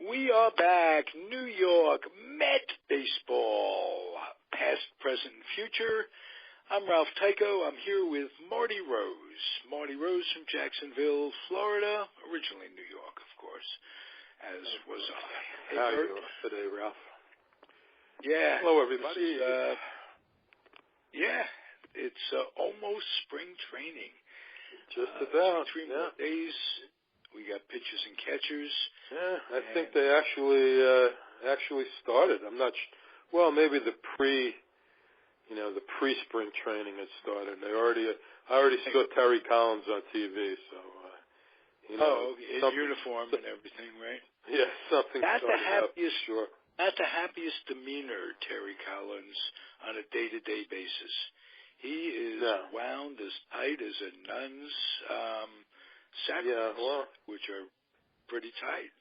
We are back. New York Met Baseball. Past, present, and future. I'm Ralph Tyko. I'm here with Marty Rose. Marty Rose from Jacksonville, Florida. Originally New York, of course, as was I. Hey, how are you today, Ralph? Yeah. Hello, everybody. It's almost spring training. Just about. 3 more days. We got pitchers and catchers. Yeah, I think they actually started. I'm not well, maybe the pre-spring training had started. I already saw Terry Collins on TV, so in uniform and everything, right? Yeah, something. Not the happiest, sure. Not the happiest demeanor, Terry Collins, on a day-to-day basis. He is wound as tight as a nun's sacraments, which are pretty tight.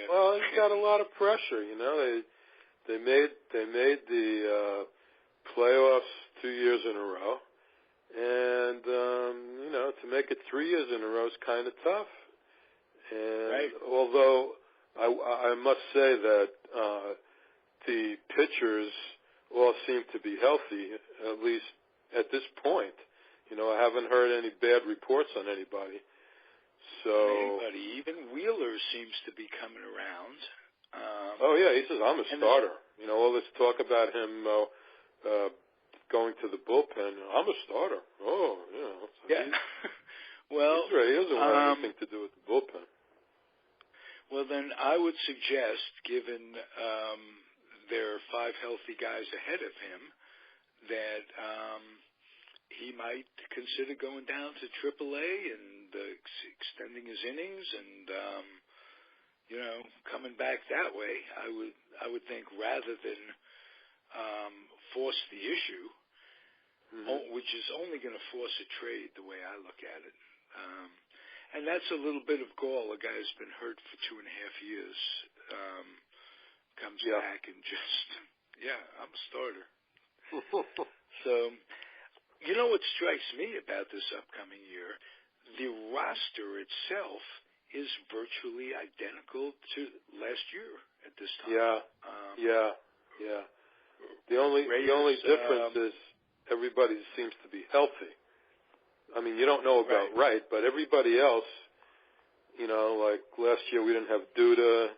Well, he's got a lot of pressure. They made the playoffs 2 years in a row, and to make it 3 years in a row is kind of tough. And although I must say that the pitchers all seem to be healthy, at least at this point. I haven't heard any bad reports on anybody. Even Wheeler seems to be coming around. He says, I'm a starter. All this talk about him going to the bullpen, I'm a starter. Well, he doesn't want anything to do with the bullpen. Well, then I would suggest, given there are 5 healthy guys ahead of him, that he might consider going down to AAA and extending his innings and coming back that way. I would think rather than force the issue, which is only going to force a trade the way I look at it. And that's a little bit of gall. A guy who's been hurt for 2.5 years comes back and just, I'm a starter. So, what strikes me about this upcoming year, the roster itself is virtually identical to last year at this time. Yeah. The only difference is everybody seems to be healthy. I mean, you don't know about Wright, but everybody else, like last year we didn't have Duda.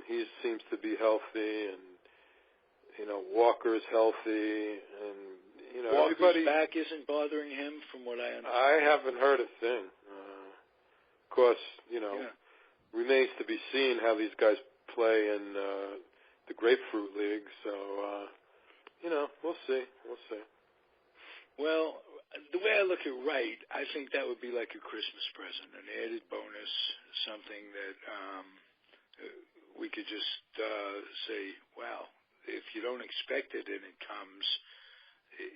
He seems to be healthy, and Walker's healthy, and Walker's everybody back isn't bothering him, from what I understand. I haven't heard a thing. Of course, remains to be seen how these guys play in the Grapefruit League. So, we'll see. Well, the way I look at Wright, I think that would be like a Christmas present, an added bonus, something that we could just say, wow, if you don't expect it and it comes,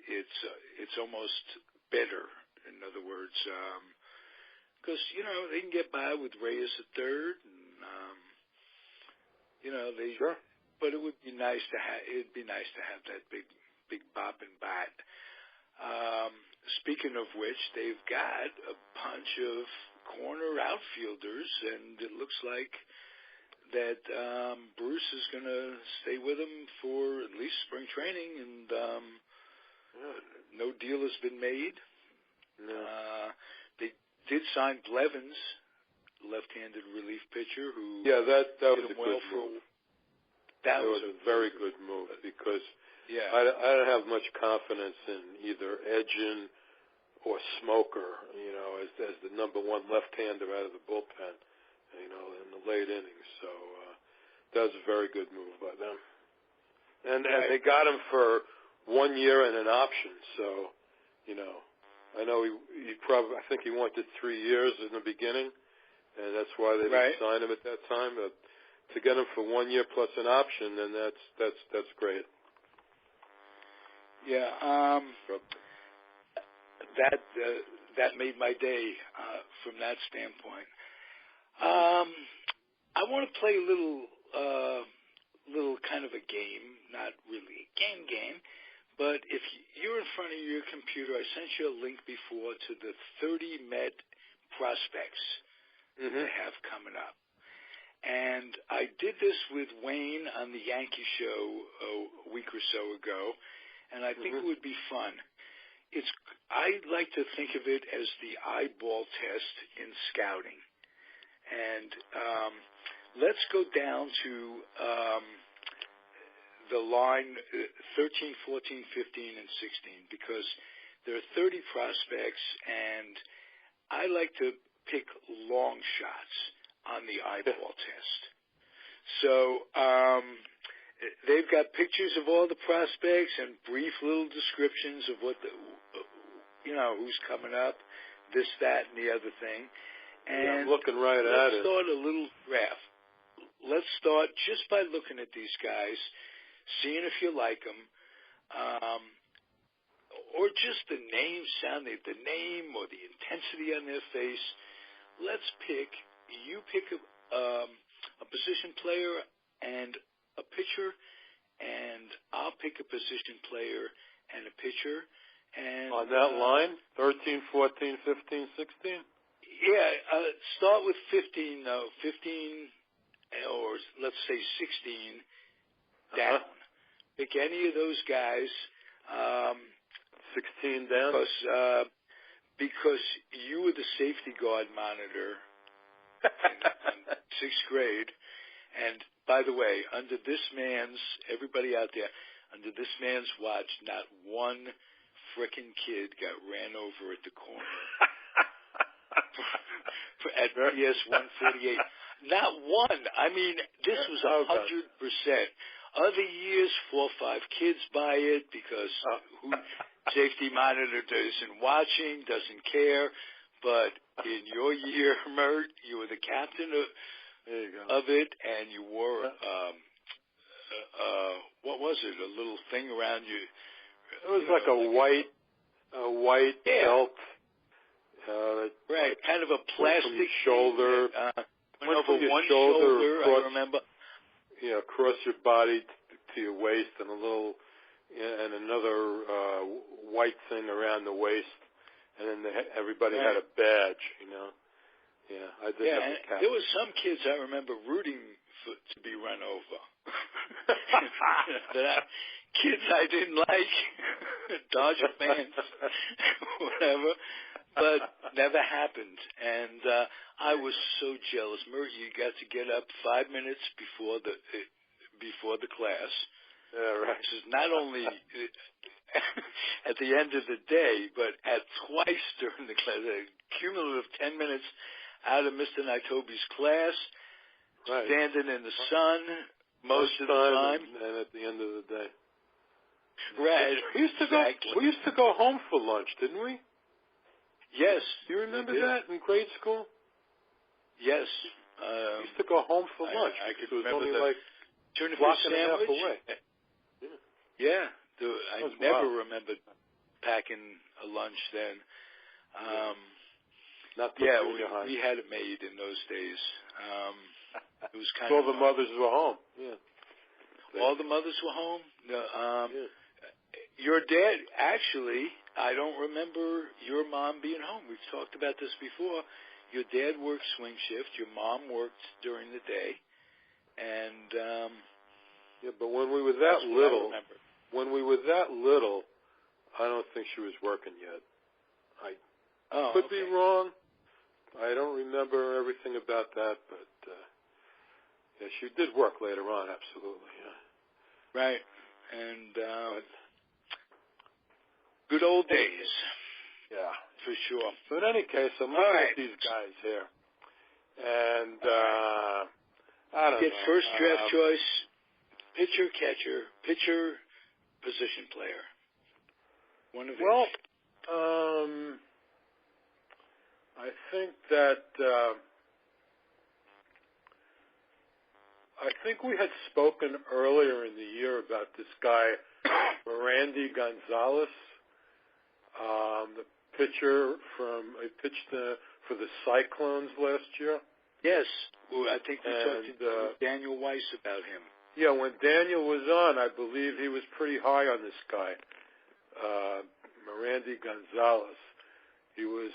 it's almost better. In other words, because they can get by with Reyes at third, and Sure. But it would be nice to have. It'd be nice to have that big bopping bat. Speaking of which, they've got a bunch of corner outfielders, and it looks like that Bruce is going to stay with them for at least spring training, and no deal has been made. No. They did sign Blevins, left-handed relief pitcher, who that was a well good move. That was a very good move because I don't have much confidence in either Edgin or Smoker, as the number one left-hander out of the bullpen, in the late innings. So that was a very good move by them. And they got him for 1 year and an option. So, I know I think he wanted 3 years in the beginning, and that's why they didn't sign him at that time. But to get him for 1 year plus an option, then that's great. Yeah, that made my day from that standpoint. I want to play a little kind of a game, not really a game, but if you're in front of your computer, I sent you a link before to the 30 Met prospects they have coming up. And I did this with Wayne on the Yankee show a week or so ago, and I think it would be fun. I like to think of it as the eyeball test in scouting. And let's go down to the line 13, 14, 15, and 16, because there are 30 prospects, and I like to pick long shots on the eyeball test. So they've got pictures of all the prospects and brief little descriptions of what who's coming up, this, that, and the other thing. And I'm looking right at it. Let's start a little graph. Let's start just by looking at these guys, seeing if you like them, or just the name the name or the intensity on their face. Let's pick. You pick a position player and a pitcher, and I'll pick a position player and a pitcher. And on that line, 13, 14, 15, 16? Yeah, start with 15, though. 15, or let's say 16 down. Pick any of those guys. 16 down? Because you were the safety guard monitor in 6th grade. And, by the way, everybody out there, under this man's watch, not one frickin' kid got ran over at the corner at PS 148. Not one. I mean, this was 100%. Other years, 4 or 5 kids buy it because safety monitor isn't watching, doesn't care. But in your year, Mert, you were the captain of it, and you wore what was it? A little thing around you. It was like a white belt. Right, kind of a plastic shoulder. Went over one shoulder, I remember. Yeah, across your body to your waist, and and another white thing around the waist, and then everybody had a badge. Yeah, I did have a cap. There were some kids I remember rooting to be run over. Kids I didn't like, Dodger fans, whatever, but never happened. And I was so jealous. Mert, you got to get up 5 minutes before the class. Yeah, right. This is not only at the end of the day, but at twice during the class, a cumulative 10 minutes out of Mr. Naitobi's class, standing in the sun most of the time. And at the end of the day. Right. We used to go home for lunch, didn't we? Yes. Do you remember that in grade school? Yes. We used to go home for lunch. I could remember the like tuna block fish and a half sandwich. away. Yeah. I never remembered packing a lunch then. We had it made in those days. It was kind of... All the mothers were home. Yeah. All the mothers were home? No, your dad, actually, I don't remember your mom being home. We've talked about this before. Your dad worked swing shift. Your mom worked during the day. And... but when we were that little... I don't think she was working yet. I could be wrong. I don't remember everything about that, but she did work later on, absolutely. Yeah. Right, and good old days. Yeah, for sure. So in any case, I'm looking at these guys here, and I don't know. First draft choice, pitcher, catcher, pitcher, position player. One of each. I think that I think we had spoken earlier in the year about this guy, Randy Gonzalez, the pitcher he pitched for the Cyclones last year. Yes, I think we talked to Daniel Weiss about him. Yeah, when Daniel was on, I believe he was pretty high on this guy, Randy Gonzalez. He was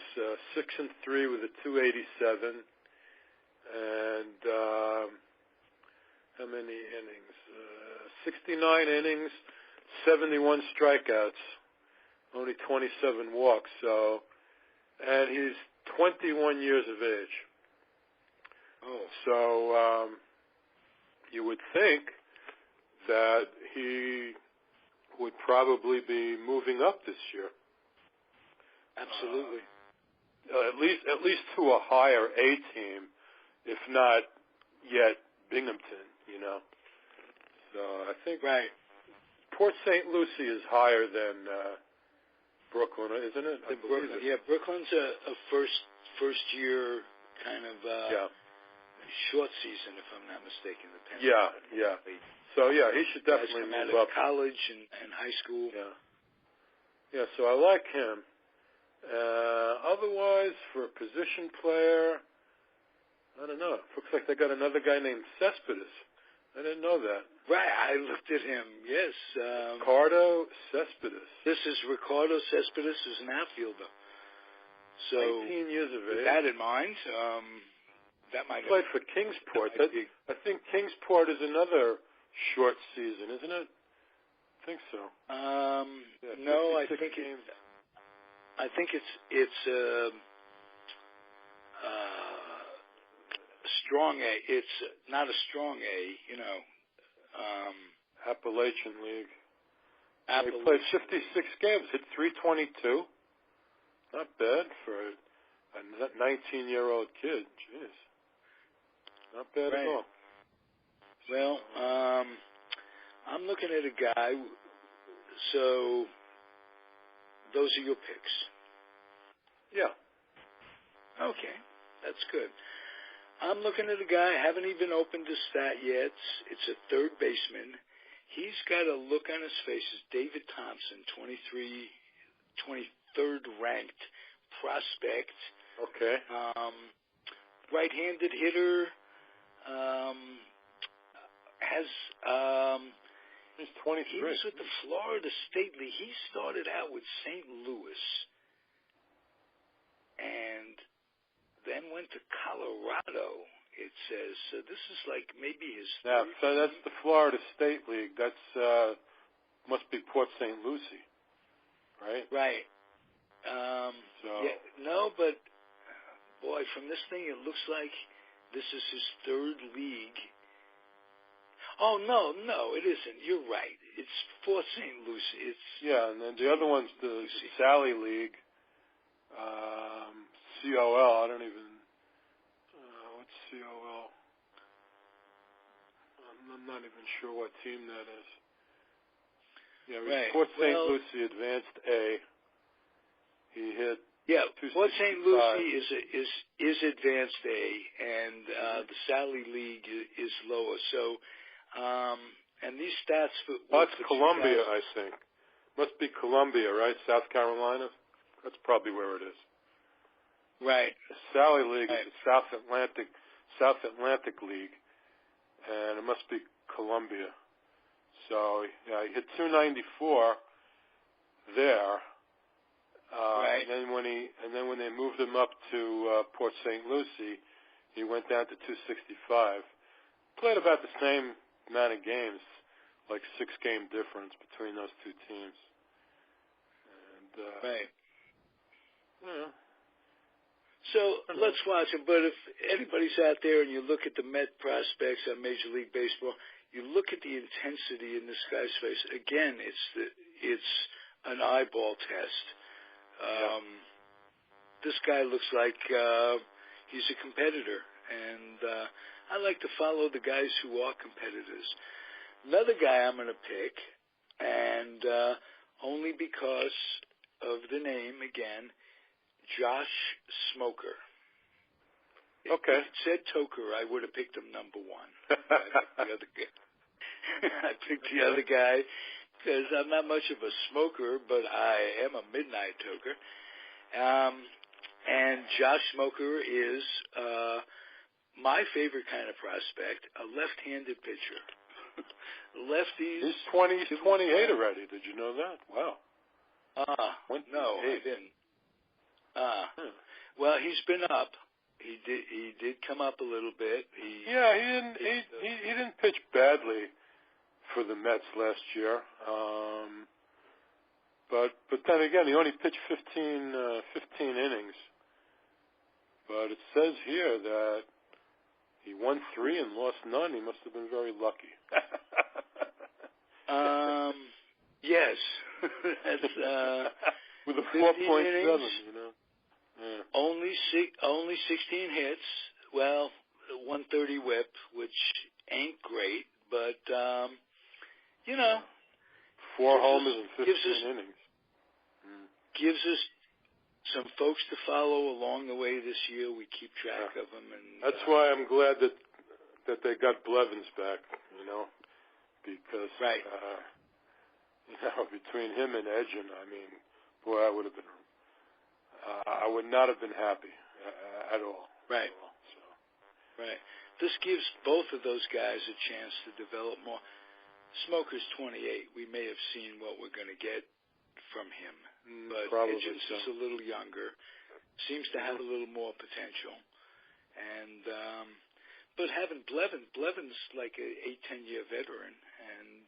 6-3 with a 287. And how many innings? 69 innings, 71 strikeouts, only 27 walks. So, and he's 21 years of age. Oh. So you would think that he would probably be moving up this year. Absolutely. At least to a higher A team, if not yet Binghamton, you know. So I think Port St. Lucie is higher than Brooklyn, isn't it? Brooklyn, yeah, Brooklyn's a first year kind of short season, if I'm not mistaken. Yeah. So yeah, he should definitely move up. College and high school. Yeah. So I like him. Otherwise, for a position player, I don't know. Looks like they got another guy named Cespedes. I didn't know that. Right, I looked at him. Yes. Ricardo Cespedes. This is Ricardo Cespedes, who's an outfielder. So 19 years of age. With that in mind, that might played for Kingsport. I think Kingsport is another short season, isn't it? I think so. No, I think games. I think it's strong A. It's not a strong A, you know. Appalachian League. He played 56 games, hit .322. Not bad for a 19-year-old kid. Jeez. Not bad at all. Well, I'm looking at a guy. So those are your picks. Yeah. Okay, that's good. I'm looking at a guy, I haven't even opened his stat yet. It's a third baseman. He's got a look on his face. It's David Thompson, 23rd ranked prospect. Okay. Right-handed hitter. He's 23. He was with the Florida State League. He started out with St. Louis and then went to Colorado, it says. So this is like maybe his third. So that's the Florida State League. That's must be Port St. Lucie, right? Right. But boy, from this thing, it looks like this is his third league. Oh, no, it isn't. You're right. It's Port St. Lucie. And then the other one's the Sally League, COL. I don't even, what's COL? I'm not even sure what team that is. Yeah, Port St. Lucie Advanced A. He hit. Yeah, Port St. Lucie is Advanced A, and the Sally League is lower. So, and these stats that's Columbia, I think. Must be Columbia, right? South Carolina. That's probably where it is. Right. The Sally League is the South Atlantic League, and it must be Columbia. So yeah, he hit .294 there. Right. And then when they moved him up to Port St. Lucie, he went down to .265. Played about the same amount of games, like 6-game difference between those two teams. And right. Yeah. So let's watch him. But if anybody's out there and you look at the Met prospects on Major League Baseball, you look at the intensity in this guy's face. Again, it's an eyeball test. This guy looks like he's a competitor, and I like to follow the guys who are competitors. Another guy I'm going to pick, and only because of the name, again, Josh Smoker. Okay. If it said Toker, I would have picked him number one. I picked the other guy because I'm not much of a smoker, but I am a midnight toker. And Josh Smoker is my favorite kind of prospect, a left-handed pitcher. Lefties. He's 28 already. Did you know that? Wow. No, I didn't. Well, he's been up. He did come up a little bit. He didn't pitch badly for the Mets last year. But then again, he only pitched 15 innings. But it says here that he won 3 and lost none. He must have been very lucky. Yes. That's with a 4.7, you know. Yeah. Only 16 hits. Well, 130 whip, which ain't great, but you know, 4 homers and 15 innings. Gives us some folks to follow along the way this year. We keep track of them, and that's why I'm glad that they got Blevins back. You know, because you know, between him and Edgin, I mean, boy, I would have been. I would not have been happy at all. Right. At all, so. Right. This gives both of those guys a chance to develop more. Smoker's 28. We may have seen what we're going to get from him, but Edgin's just a little younger. Seems to have a little more potential. And but having Blevins like a 10-year veteran, and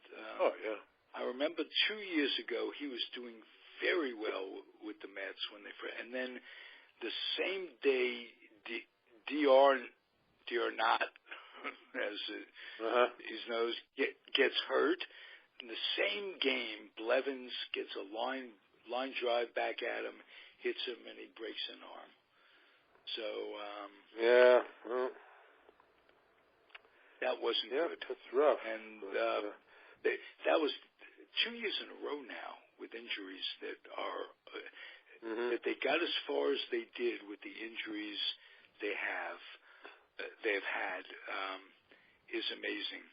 I remember 2 years ago he was doing very well with the Mets when they and then the same day Diornot, as he's known, gets hurt. In the same game, Blevins gets a line drive back at him, hits him, and he breaks an arm. So that wasn't good. That's rough. And that was 2 years in a row now with injuries that are that they got as far as they did with the injuries they've had is amazing.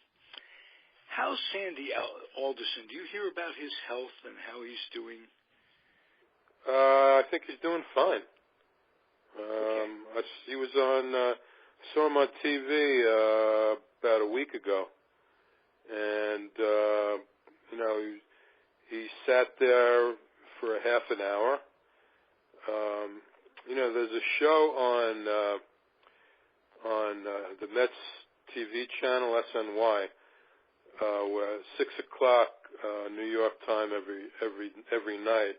How's Sandy Alderson? Do you hear about his health and how he's doing? I think he's doing fine. He was on. Saw him on TV about a week ago, and you know, he sat there for a half an hour. You know, there's a show on the Mets TV channel SNY, where 6 o'clock New York time every night.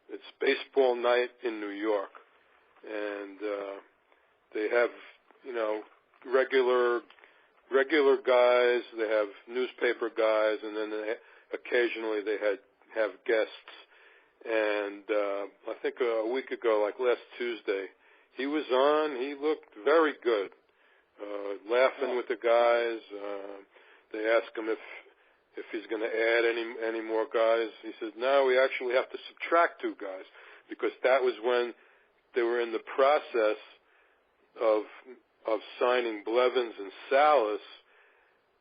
It's baseball night in New York, and they have, you know, regular guys. They have newspaper guys, and then occasionally they have guests. And I think a week ago, like last Tuesday, he was on. He looked very good, laughing with the guys. They asked him if he's going to add any more guys. He said, no, we actually have to subtract 2 guys, because that was when they were in the process of signing Blevins and Salas,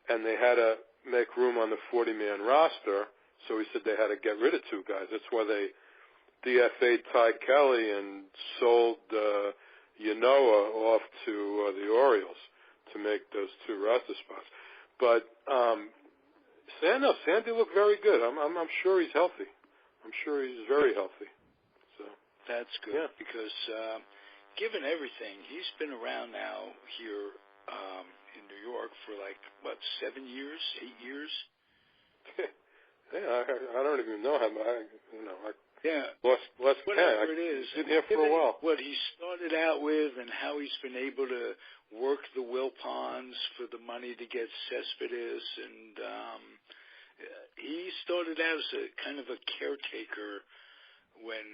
and they had to make room on the 40-man roster. So he said they had to get rid of 2 guys. That's why they DFA'd Ty Kelly and sold Yanoa off to the Orioles to make those 2 roster spots. But Sandy looked very good. I'm sure he's healthy. I'm sure he's very healthy. So that's good, because given everything, he's been around now here in New York for 7 years, 8 years. I don't even know how. Lost whatever it is. Been here for a while. What he started out with, and how he's been able to work the Wilpons for the money to get Cespedes, and he started out as a kind of a caretaker when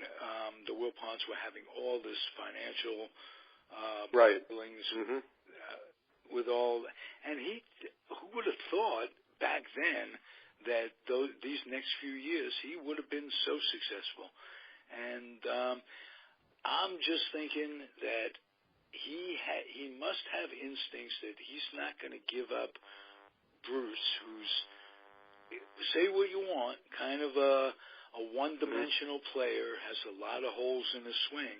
the Wilpons were having all this financial billings with all, and who would have thought back then that these next few years he would have been so successful. And I'm just thinking that he must have instincts that he's not going to give up Bruce, who's, say what you want, kind of a one-dimensional player, has a lot of holes in his swing,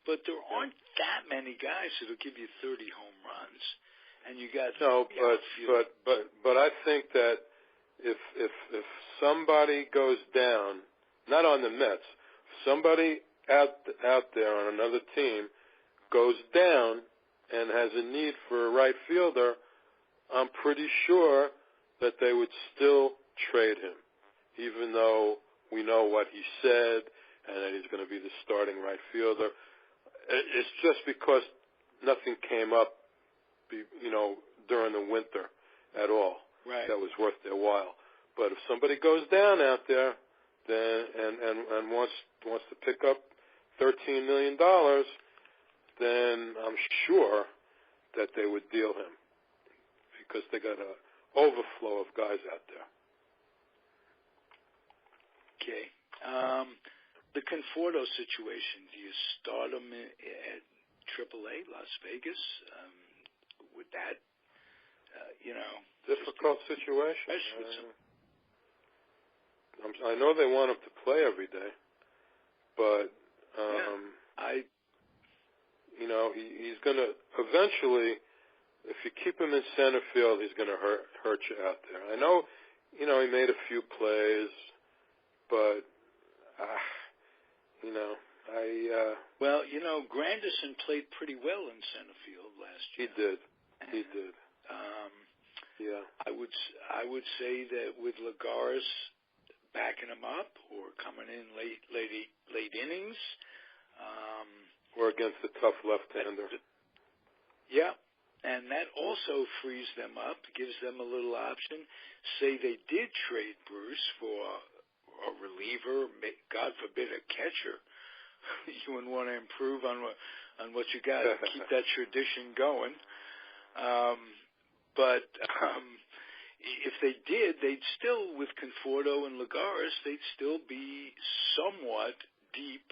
but there aren't that many guys that'll give you 30 home runs. And you got but I think that if somebody goes down, not on the Mets, somebody out there on another team goes down, and has a need for a right fielder, I'm pretty sure that they would still trade him, even though we know what he said and that he's going to be the starting right fielder. It's just because nothing came up, during the winter at all. Right. That was worth their while. But if somebody goes down out there, then and wants to pick up $13 million, then I'm sure that they would deal him because they got an overflow of guys out there. Okay. The Conforto situation, do you start him at AAA, Las Vegas? Would that, difficult situation. I know they want him to play every day, but he's going to eventually. If you keep him in center field, he's going to hurt you out there. I know, he made a few plays, but Granderson played pretty well in center field last year. He did. Yeah. I would say that with Lagares backing him up or coming in late innings, or against a tough left-hander. Yeah, and that also frees them up, gives them a little option. Say they did trade Bruce for a reliever, God forbid a catcher. You wouldn't want to improve on what you got. Keep that tradition going. But if they did, they'd still, with Conforto and Lagares, they'd still be somewhat deep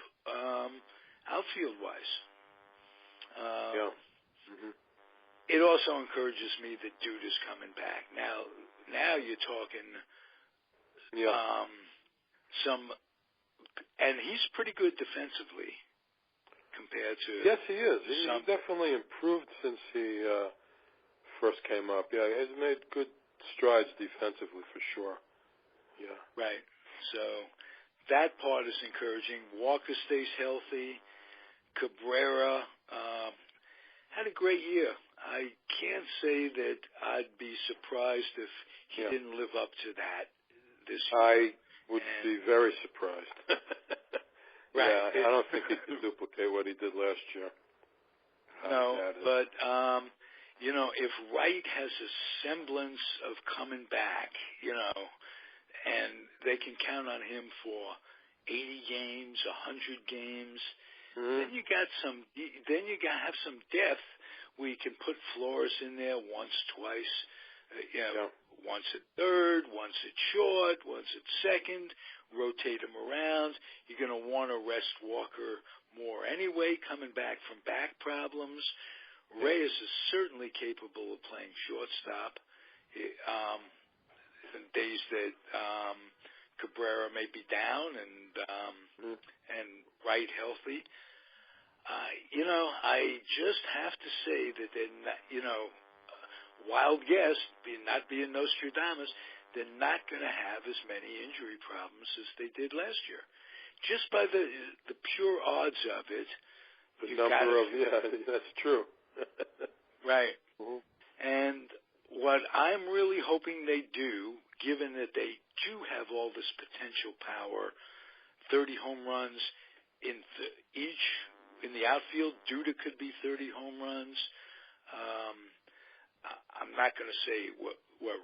outfield-wise. Yeah. Mm-hmm. It also encourages me that Dude is coming back. Now you're talking and he's pretty good defensively compared to. Yes, he is. He's definitely improved since he first came up. Yeah, he's made good strides defensively for sure. Yeah. Right. So that part is encouraging. Walker stays healthy. Cabrera had a great year. I can't say that I'd be surprised if he didn't live up to that this year. I would be very surprised. Right. Yeah, I don't think he could duplicate what he did last year. No, but if Wright has a semblance of coming back, and they can count on him for 80 games, 100 games, then you got some. Then you have some depth where you can put Flores in there once, twice. Once at third, once at short, once at second, rotate him around. You're going to want to rest Walker more anyway, coming back from back problems. Reyes is certainly capable of playing shortstop. In days that Cabrera may be down and Wright healthy. I just have to say that they're not, wild guess, not being Nostradamus, they're not going to have as many injury problems as they did last year. Just by the pure odds of it. The number of, that's true. Right. Mm-hmm. And what I'm really hoping they do, given that they do have all this potential power, 30 home runs in the outfield, Duda could be 30 home runs. I'm not going to say what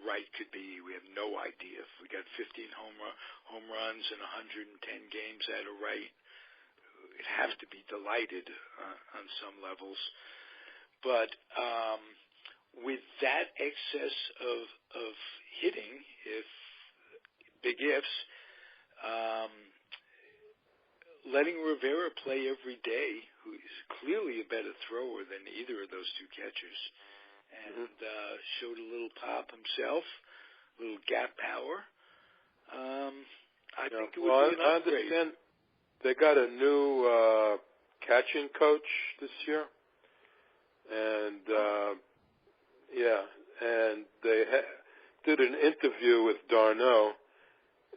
Wright could be. We have no idea. If we got 15 home runs and 110 games out of Wright, we'd have to be delighted on some levels. But with that excess of hitting, big ifs, letting Rivera play every day, who is clearly a better thrower than either of those two catchers, and showed a little pop himself, a little gap power. I think it would be an upgrade. I understand they got a new catching coach this year, and and they did an interview with Darno,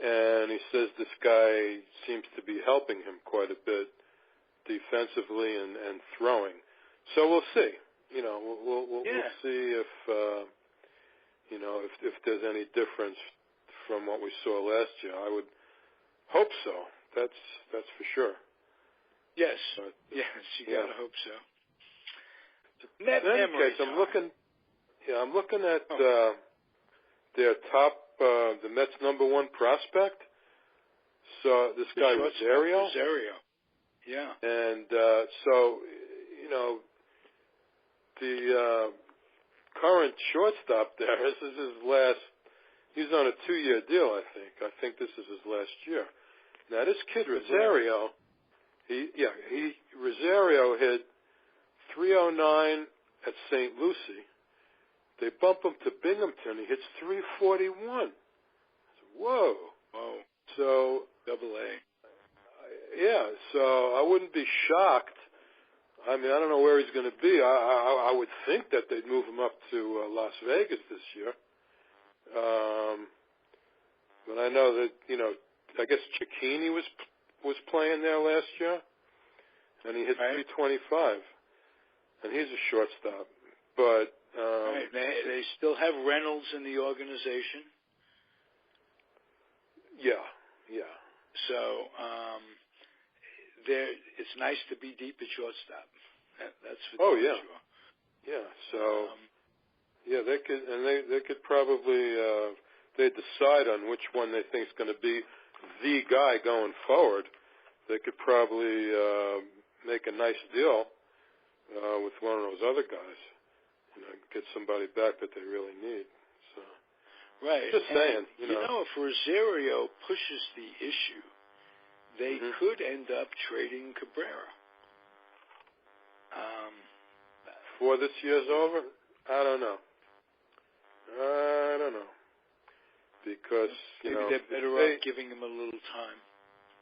and he says this guy seems to be helping him quite a bit defensively and throwing. So we'll see. we'll see if if there's any difference from what we saw last year. I would hope so. That's for sure. Yes. But, yes, you gotta hope so. In any case, I'm looking at their top, the Mets' #1 prospect. So this guy Rosario. Yeah. And the current shortstop there, this is his last. He's on a 2-year deal, I think. I think this is his last year. Now this kid Rosario, Rosario hit .309 at St. Lucie. They bump him to Binghamton. He hits .341. Whoa. So AA. Yeah, so I wouldn't be shocked. I mean, I don't know where he's going to be. I would think that they'd move him up to Las Vegas this year. But I know that, I guess Cicchini was playing there last year, and he hit .325, and he's a shortstop. But they still have Reynolds in the organization. Yeah. So it's nice to be deep at shortstop. That's for sure. Yeah. So they could probably they decide on which one they think is going to be the guy going forward. They could probably make a nice deal with one of those other guys. Get somebody back that they really need. So. Right. Just saying. If Rosario pushes the issue, they could end up trading Cabrera. Before this year's over? I don't know. Because, maybe they're better off giving him a little time.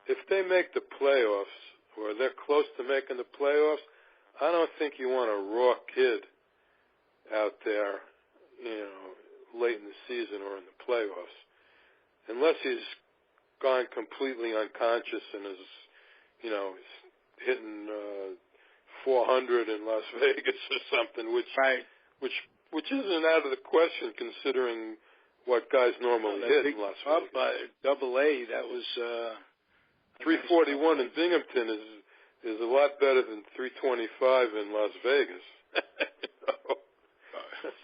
If they make the playoffs, or they're close to making the playoffs, I don't think you want a raw kid out there, late in the season or in the playoffs, unless he's gone completely unconscious and is, hitting 400 in Las Vegas or something, which isn't out of the question considering what guys normally hit in Las Vegas. AA, that was 341 in Binghamton is a lot better than 325 in Las Vegas.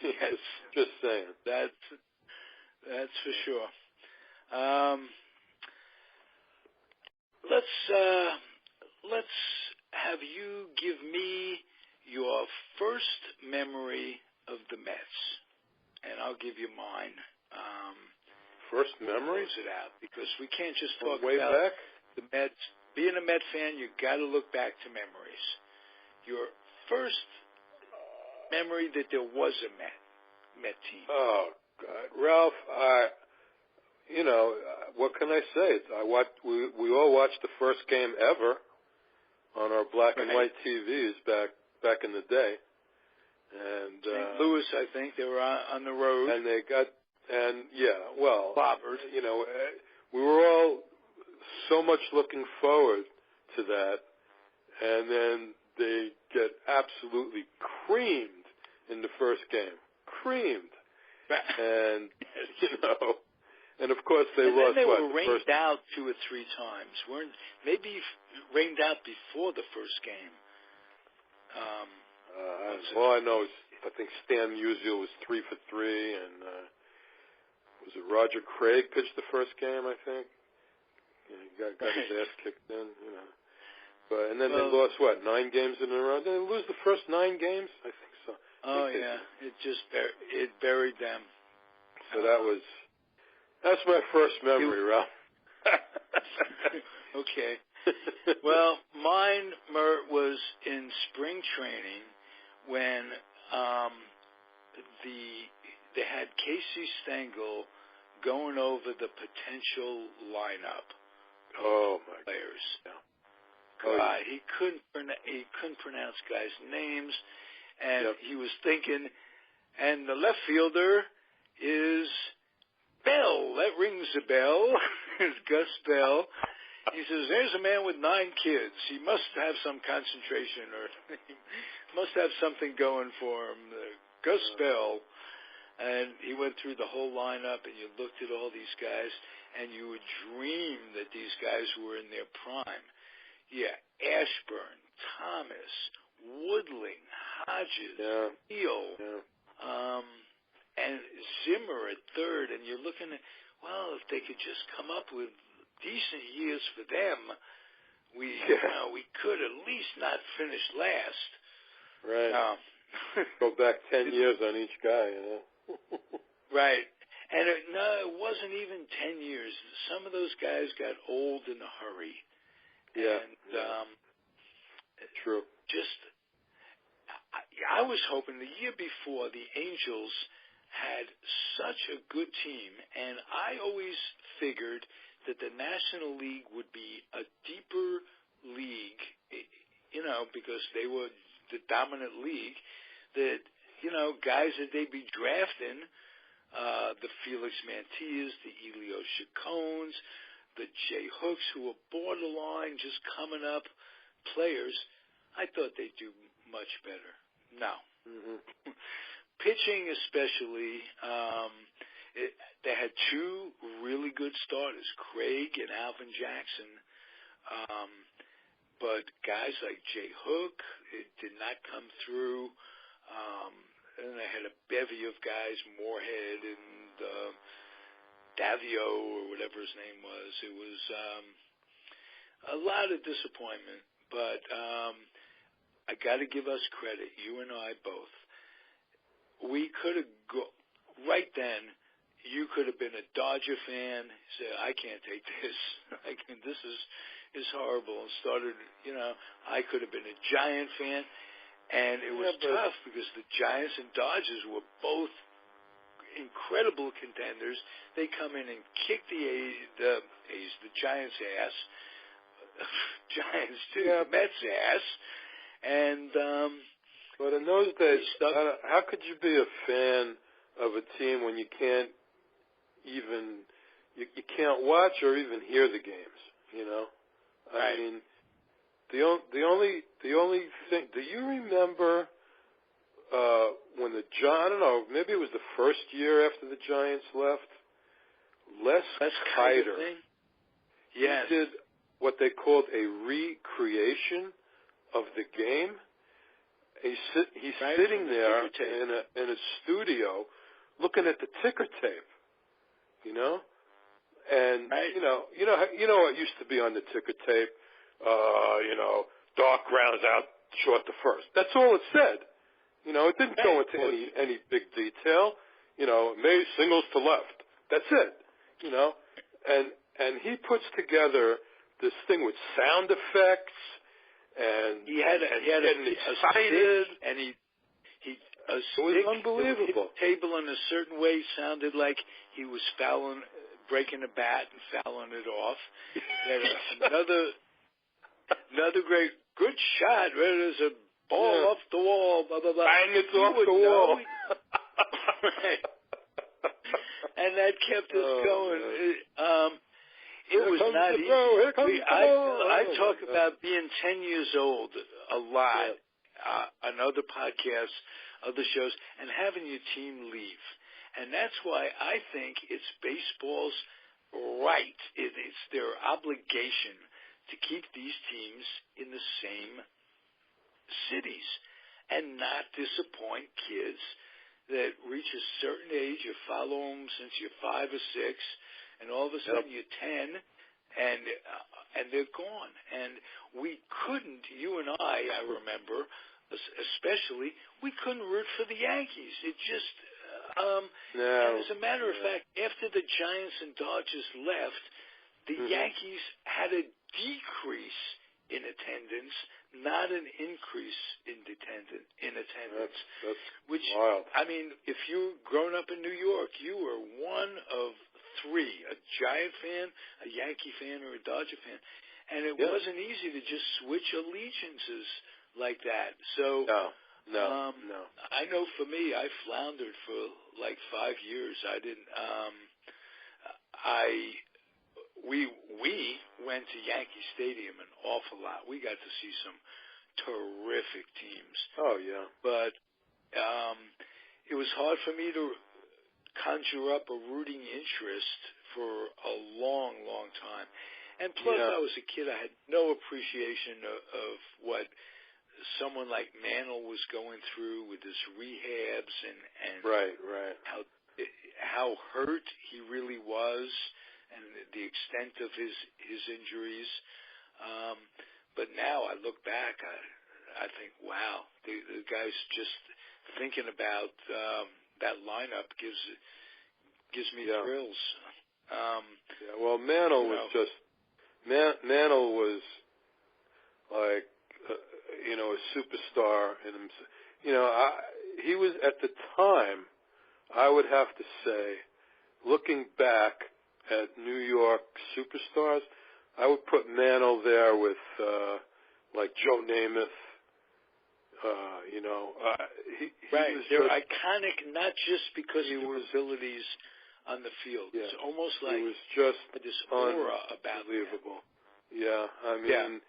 Yes. Just saying. That's for sure. Let's have you give me your first memory of the Mets, and I'll give you mine. First memory? Close it out, because we can't just talk way about back? The Mets. Being a Met fan, you got to look back to memories. Your first memory that there was a Met team. Oh God, Ralph! What can I say? We all watched the first game ever on our black and white TVs back in the day, and St. Louis, I think they were on the road, and they got clobbered. We were all so much looking forward to that, and then they get absolutely creamed in the first game. Creamed. And, and of course they lost. Then they were rained out 2 or 3 times. Maybe rained out before the first game. All I know is I think Stan Musial was 3 for 3, and was it Roger Craig pitched the first game? I think. He got his ass kicked in. But and then they lost 9 games in a row. Did they lose the first 9 games? I think so. It just buried them. So that's my first memory, Ralph. Okay. Well, mine was in spring training when they had Casey Stengel going over the potential lineup. Oh my players. Yeah. He couldn't pronounce guys' names, and he was thinking, and the left fielder is Bell. That rings a bell. It's Gus Bell. He says, there's a man with 9 kids. He must have some concentration or must have something going for him. Gus Bell, and he went through the whole lineup, and you looked at all these guys, and you would dream that these guys were in their prime. Yeah, Ashburn, Thomas, Woodling, Hodges, Neal, and Zimmer at third, and you're looking at, well, if they could just come up with decent years for them, we could at least not finish last. Right. Go back 10 years on each guy, Right. And it wasn't even 10 years. Some of those guys got old in a hurry. Yeah. And true. I was hoping the year before the Angels had such a good team, and I always figured that the National League would be a deeper league, because they were the dominant league, that, guys that they'd be drafting, the Felix Mantillas, the Elio Chacones, the Jay Hooks, who were borderline just coming up players, I thought they'd do much better. No. Mm-hmm. Pitching especially, they had two really good starters, Craig and Alvin Jackson. But guys like Jay Hook, it did not come through. And they had a bevy of guys, Moorhead and Davio or whatever his name was. It was a lot of disappointment. But I got to give us credit, you and I both. We could have right then. You could have been a Dodger fan. Say, I can't take this. This is horrible. And started, I could have been a Giant fan, and it was tough because the Giants and Dodgers were both incredible contenders. They come in and kick the Giants' ass, Giants too, the Mets' ass, and. But in those days, how could you be a fan of a team when you can't even you can't watch or even hear the games? Right. I mean, the only thing. Do you remember when I don't know, maybe it was the first year after the Giants left? Les Kiter. Yes. He did what they called a recreation of the game. He's sitting there in a studio looking at the ticker tape, and what used to be on the ticker tape, dark grounds out short to first. That's all it said. It didn't go into any big detail. Maybe singles to left. That's it. And he puts together this thing with sound effects. And he had excited, and he a stick, it was unbelievable. The table in a certain way sounded like he was breaking a bat and fouling it off. another good shot. Right? There's a ball off the wall. Blah blah blah. Bang! It's off the wall. Right. And that kept us going. It was not easy. I talk about being 10 years old a lot on other podcasts, other shows, and having your team leave. And that's why I think it's baseball's right. It's their obligation to keep these teams in the same cities and not disappoint kids that reach a certain age. You follow them since you're 5 or 6. And all of a sudden you're 10, and they're gone. And we couldn't, you and I remember, especially, we couldn't root for the Yankees. It just, and as a matter of fact, after the Giants and Dodgers left, the Yankees had a decrease in attendance, not an increase in attendance. That's which, wild. I mean, if you've grown up in New York, you were one of 3, a Giant fan, a Yankee fan, or a Dodger fan. And it wasn't easy to just switch allegiances like that. So, no. I know for me, I floundered for like 5 years. I didn't, we went to Yankee Stadium an awful lot. We got to see some terrific teams. Oh, yeah. But it was hard for me to conjure up a rooting interest for a long, long time. And plus, I was a kid. I had no appreciation of what someone like Mantle was going through with his rehabs and right. how hurt he really was and the extent of his injuries. But now I look back, I think, wow, the guy's just thinking about that lineup gives me thrills. Well, Mantle was just Mantle was like a superstar in himself. He was at the time. I would have to say, looking back at New York superstars, I would put Mantle there with like Joe Namath. They're iconic not just because of their abilities on the field. Yeah. It's almost like it was just this aura about unbelievable. Yeah, I mean,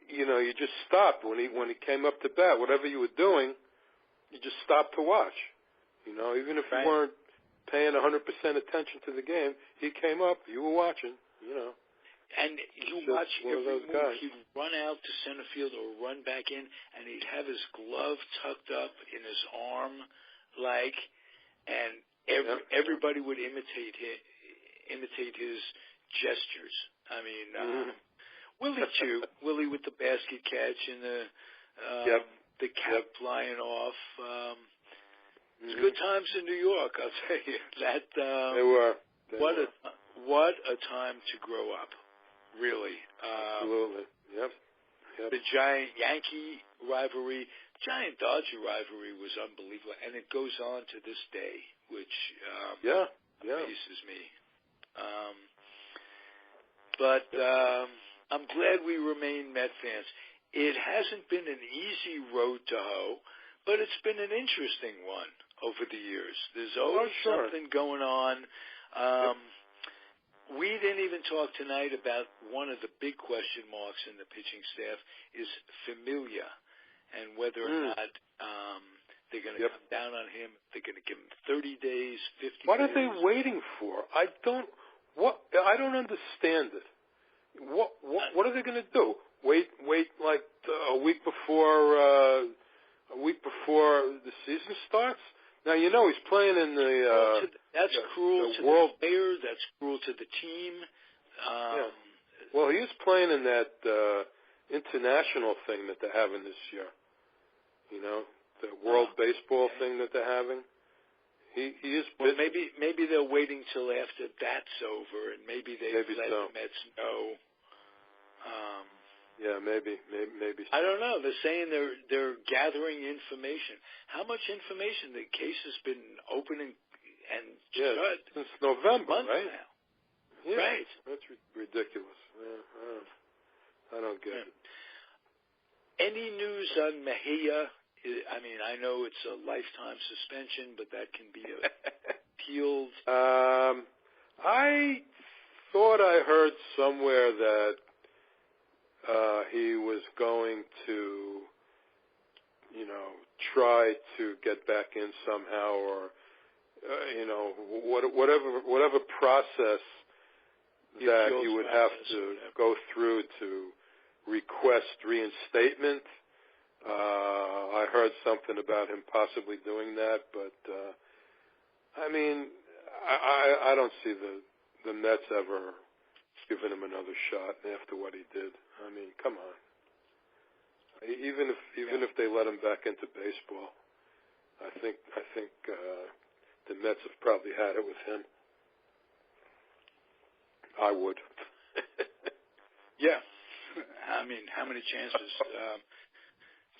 you just stopped when he came up to bat. Whatever you were doing, you just stopped to watch. Even if you weren't paying 100% attention to the game, he came up, you were watching. And you watch every move. He'd run out to center field or run back in, and he'd have his glove tucked up in his arm, and everybody would imitate his gestures. I mean, Willie too. Willie with the basket catch and the cap flying off. Good times in New York, I'll tell you. They were. What a time to grow up. Really. Absolutely. Yep. The Giant Yankee rivalry, Giant Dodger rivalry was unbelievable, and it goes on to this day, which amazes me. But I'm glad we remain Met fans. It hasn't been an easy road to hoe, but it's been an interesting one over the years. There's always something going on. We didn't even talk tonight about one of the big question marks in the pitching staff is Familia and whether or not they're going to come down on him. They're going to give him 30 days, 50 days. What are they waiting for? I don't understand it. What are they going to do? Wait like a week before the season starts? Now, he's playing in the that's cruel to the player. That's cruel to the team. Well, he is playing in that international thing that they're having this year. The World Baseball thing that they're having. He is. Well, maybe they're waiting till after that's over, and maybe they let the Mets know. Maybe. I don't know. They're saying they're gathering information. How much information? The case has been open and shut since November, months right? now. Yeah, right. That's ridiculous. I don't get it. Any news on Mejia? I mean, I know it's a lifetime suspension, but that can be appealed. I thought I heard somewhere that he was going to, try to get back in somehow, or whatever process that he would have to go through to request reinstatement. I heard something about him possibly doing that, but I mean, I don't see the Mets ever giving him another shot after what he did. I mean, come on. Even if they let him back into baseball, I think the Mets have probably had it with him. I would. Yeah. I mean, how many chances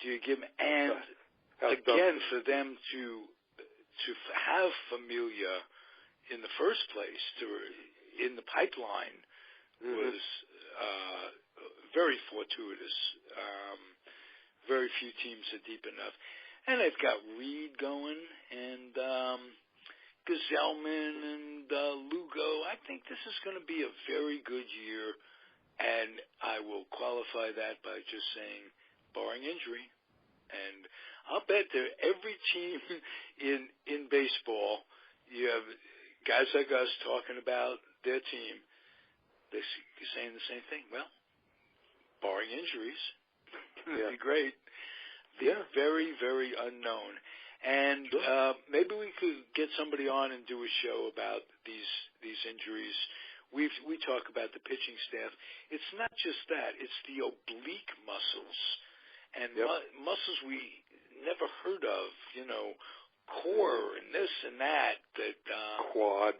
do you give him? And again, for them to have Familia in the first place, in the pipeline, was very fortuitous. Very few teams are deep enough. And they've got Reed going and Gazelman and Lugo. I think this is going to be a very good year. And I will qualify that by just saying, barring injury. And I'll bet that every team in baseball, you have guys like us talking about their team, they're saying the same thing. Well, barring injuries, it'd be great. Very, very unknown. And maybe we could get somebody on and do a show about these injuries. We talk about the pitching staff. It's not just that. It's the oblique muscles and muscles we never heard of, core and this and that. Quad.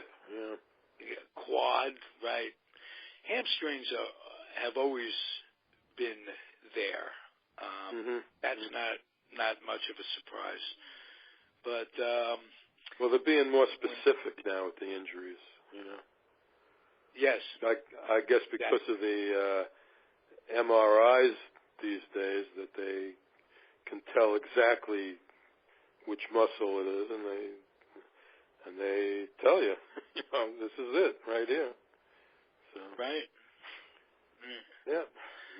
Quad, right. Hamstrings have always been there. That's not much of a surprise. But well, they're being more specific now with the injuries, Yes. I guess because of the MRIs these days, that they can tell exactly which muscle it is, and they tell you, this is it right here. So, right. Yeah.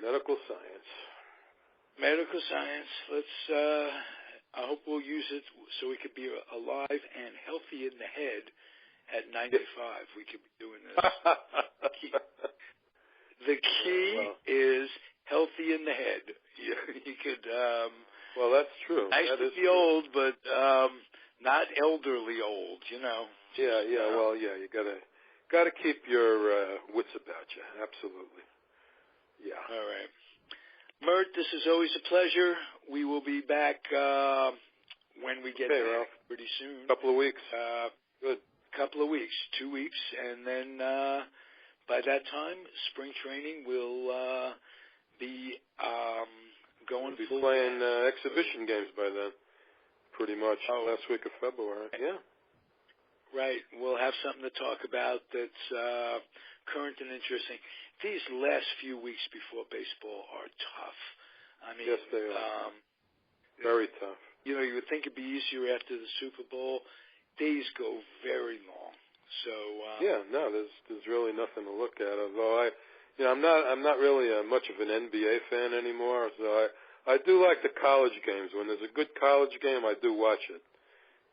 Medical science. Medical science. Let's. I hope we'll use it so we could be alive and healthy in the head at 95. We could be doing this. The key is healthy in the head. You could. Well, that's true. Nice that to is be true. old, but not elderly old. Well, you gotta keep your wits about you. Absolutely. Yeah. All right. Mert, this is always a pleasure. We will be back when we get back Ralph. pretty soon. Couple of weeks. Good. Couple of weeks, 2 weeks, and then by that time, spring training will be going. We'll be playing exhibition games by then, pretty much. Last week of February. Yeah. Right. We'll have something to talk about that's current and interesting. These last few weeks before baseball are tough. I mean, yes, they are. Very tough. You would think it'd be easier after the Super Bowl. Days go very long. So there's really nothing to look at. Although I'm not really much of an NBA fan anymore. So I do like the college games. When there's a good college game, I do watch it.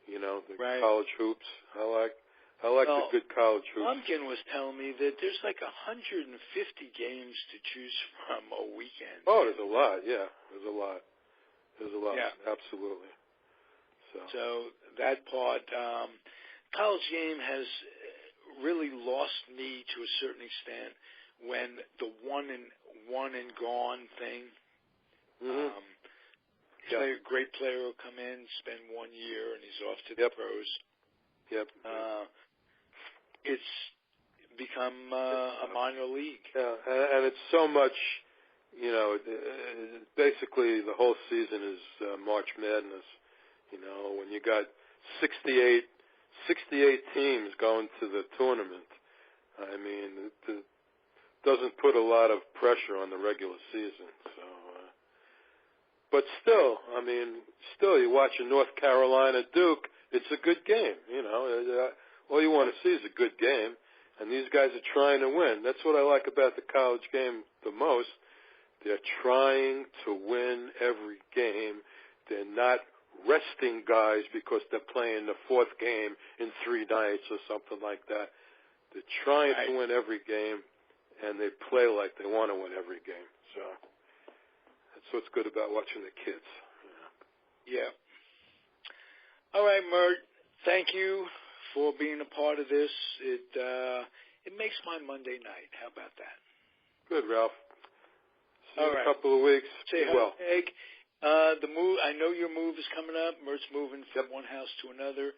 The college hoops. I like the good college hoops. Lumpkin was telling me that there's like 150 games to choose from a weekend. Oh, there's a lot. Yeah, there's a lot. Yeah. Absolutely. So that part, college game has really lost me to a certain extent when the one and gone thing. Great player will come in, spend 1 year, and he's off to the pros. Yep. It's become a minor league. Yeah, and it's so much. Basically the whole season is March Madness. When you got 68 teams going to the tournament, I mean, it doesn't put a lot of pressure on the regular season. So, but still, you watch a North Carolina Duke, it's a good game. All you want to see is a good game, and these guys are trying to win. That's what I like about the college game the most. They're trying to win every game. They're not resting guys because they're playing the fourth game in 3 nights or something like that. They're trying to win every game, and they play like they want to win every game. So that's what's good about watching the kids. Yeah. All right, Mert. Thank you for being a part of this. It makes my Monday night. How about that? Good, Ralph. See you in a couple of weeks. Say hi, well. Egg. The move. I know your move is coming up. Mert's moving from one house to another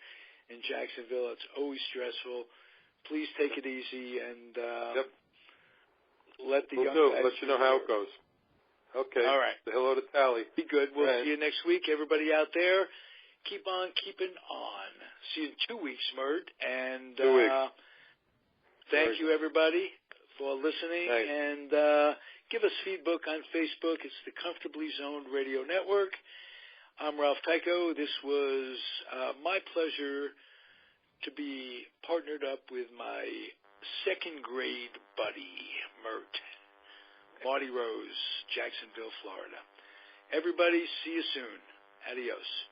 in Jacksonville. It's always stressful. Please take it easy and let the young guys. Let you know how it goes. Okay. All right. Say hello to Tally. Be good. We'll see you next week. Everybody out there, keep on keeping on. See you in 2 weeks, Mert. And 2 weeks. Thank you, everybody, for listening. Thanks. And give us feedback on Facebook. It's the Comfortably Zoned Radio Network. I'm Ralph Tyko. This was my pleasure to be partnered up with my second grade buddy, Mert. Marty Rose, Jacksonville, Florida. Everybody, see you soon. Adios.